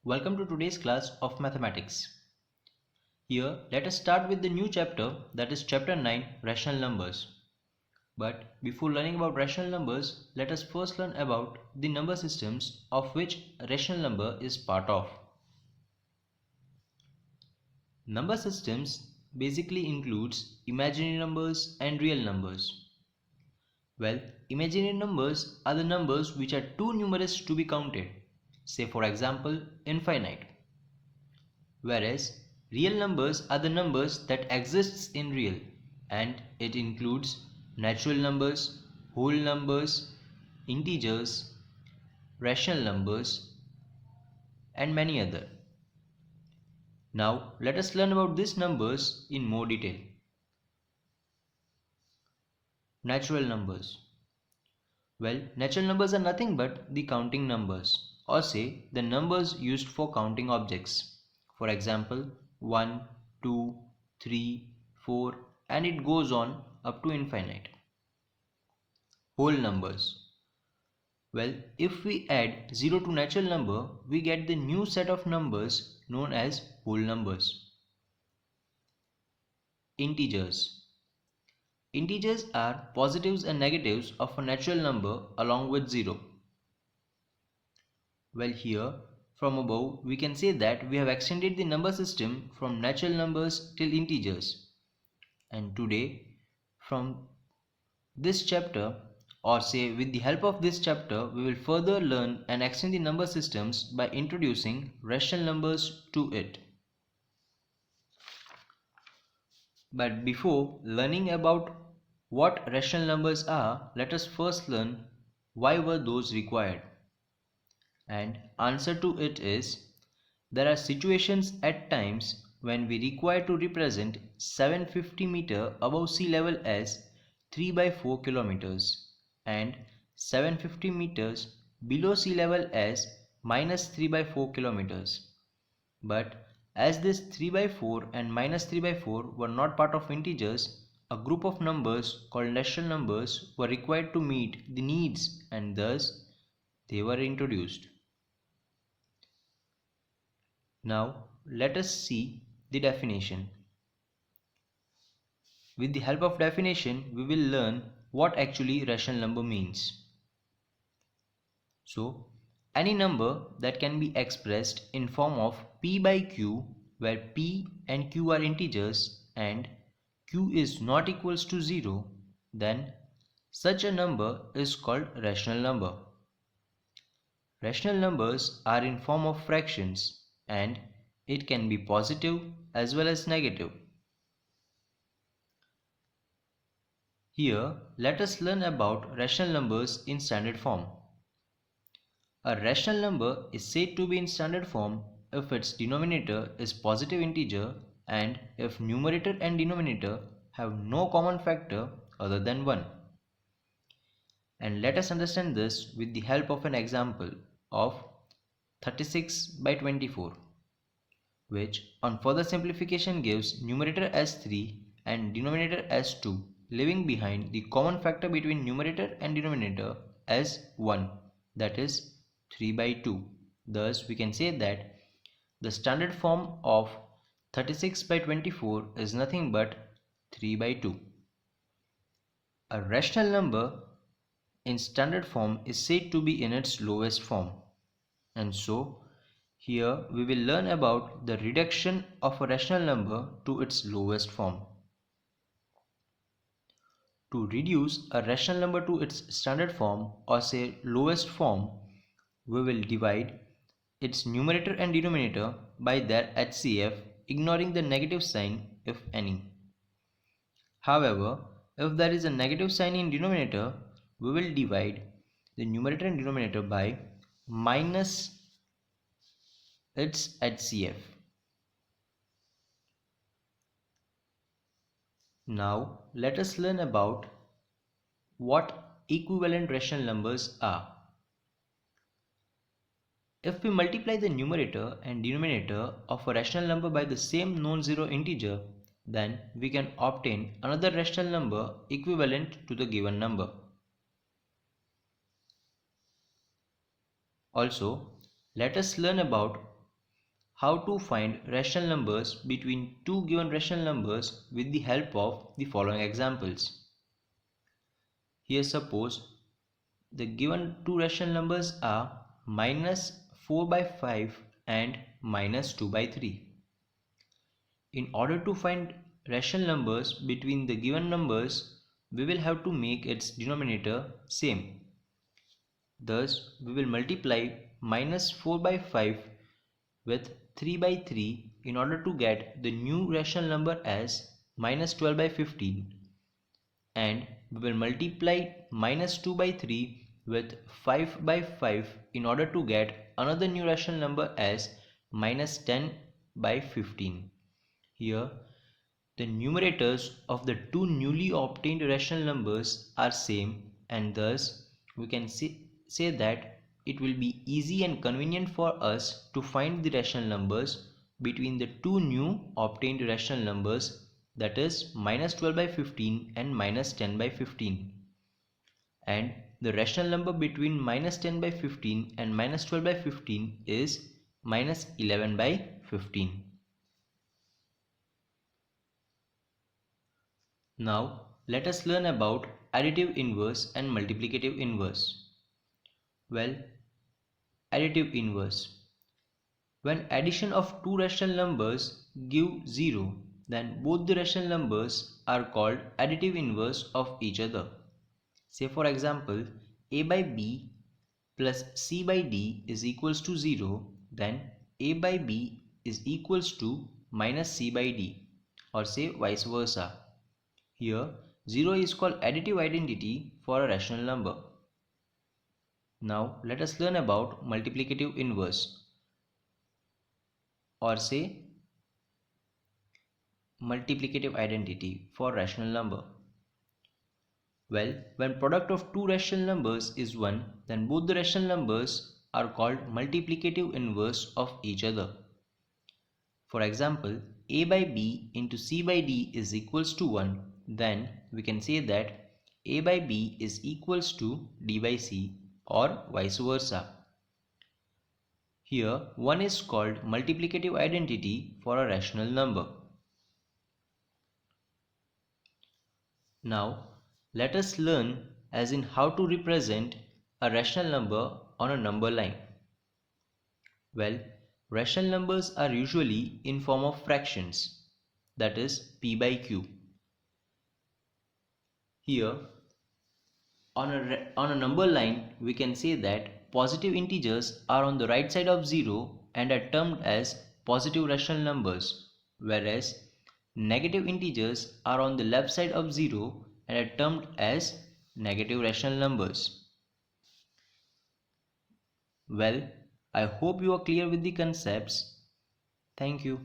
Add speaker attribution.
Speaker 1: Welcome to today's class of mathematics. Here, let us start with the new chapter, that is chapter 9, rational numbers. But before learning about rational numbers, let us first learn about the number systems of which a rational number is part of. Number systems basically includes imaginary numbers and real numbers. Well, imaginary numbers are the numbers which are too numerous to be counted. Say for example, infinite. Whereas real numbers are the numbers that exists in real, and it includes natural numbers, whole numbers, integers, rational numbers, and many other. Now let us learn about these numbers in more detail. Natural numbers. Well, natural numbers are nothing but the counting numbers, or say the numbers used for counting objects. For example, 1, 2, 3, 4, and it goes on up to infinite. Whole numbers. Well, if we add 0 to natural number, we get the new set of numbers known as whole numbers. Integers. Integers are positives and negatives of a natural number along with 0. Well, here from above we can say that we have extended the number system from natural numbers till integers. And today from this chapter, or say with the help of this chapter, we will further learn and extend the number systems by introducing rational numbers to it. But before learning about what rational numbers are, let us first learn why were those required. And answer to it is, there are situations at times when we require to represent 750 meter above sea level as 3 by 4 kilometers and 750 meters below sea level as minus 3 by 4 kilometers. But as this 3 by 4 and minus 3 by 4 were not part of integers, a group of numbers called rational numbers were required to meet the needs, and thus they were introduced. Now let us see the definition. With the help of definition, we will learn what actually rational number means. So, any number that can be expressed in form of p by q, where p and q are integers and q is not equals to 0, then such a number is called rational number. Rational numbers are in form of fractions, and it can be positive as well as negative. Here, let us learn about rational numbers in standard form. A rational number is said to be in standard form if its denominator is positive integer and if numerator and denominator have no common factor other than 1. And let us understand this with the help of an example of 36 by 24, which on further simplification gives numerator as 3 and denominator as 2, leaving behind the common factor between numerator and denominator as 1, that is 3 by 2. Thus we can say that the standard form of 36 by 24 is nothing but 3 by 2. A rational number in standard form is said to be in its lowest form. And so here we will learn about the reduction of a rational number to its lowest form. To reduce a rational number to its standard form, or say lowest form, we will divide its numerator and denominator by their HCF, ignoring the negative sign if any. However, if there is a negative sign in denominator, we will divide the numerator and denominator by minus its HCF. Now let us learn about what equivalent rational numbers are. If we multiply the numerator and denominator of a rational number by the same non-zero integer, then we can obtain another rational number equivalent to the given number. Also, let us learn about how to find rational numbers between two given rational numbers with the help of the following examples. Here suppose the given two rational numbers are minus 4 by 5 and minus 2 by 3. In order to find rational numbers between the given numbers, we will have to make its denominator same. Thus, we will multiply minus 4 by 5 with 3 by 3 in order to get the new rational number as minus 12 by 15, and we will multiply minus 2 by 3 with 5 by 5 in order to get another new rational number as minus 10 by 15. Here, the numerators of the two newly obtained rational numbers are same, and thus we can say that it will be easy and convenient for us to find the rational numbers between the two new obtained rational numbers, that is minus 12 by 15 and minus 10 by 15. And the rational number between minus 10 by 15 and minus 12 by 15 is minus 11 by 15. Now let us learn about additive inverse and multiplicative inverse. Well, additive inverse. When addition of two rational numbers give 0, then both the rational numbers are called additive inverse of each other. Say for example, a by b plus c by d is equals to 0, then a by b is equals to minus c by d, or say vice versa. Here 0 is called additive identity for a rational number. Now let us learn about multiplicative inverse, or say multiplicative identity for rational number. Well, when product of two rational numbers is 1, then both the rational numbers are called multiplicative inverse of each other. For example, a by b into c by d is equals to 1, then we can say that a by b is equals to d by c, or vice versa. Here 1 is called multiplicative identity for a rational number. Now let us learn as in how to represent a rational number on a number line. Well, rational numbers are usually in form of fractions, that is p by q. Here on a number line we can say that positive integers are on the right side of 0 and are termed as positive rational numbers, whereas negative integers are on the left side of 0 and are termed as negative rational numbers. Well, I hope you are clear with the concepts. Thank you.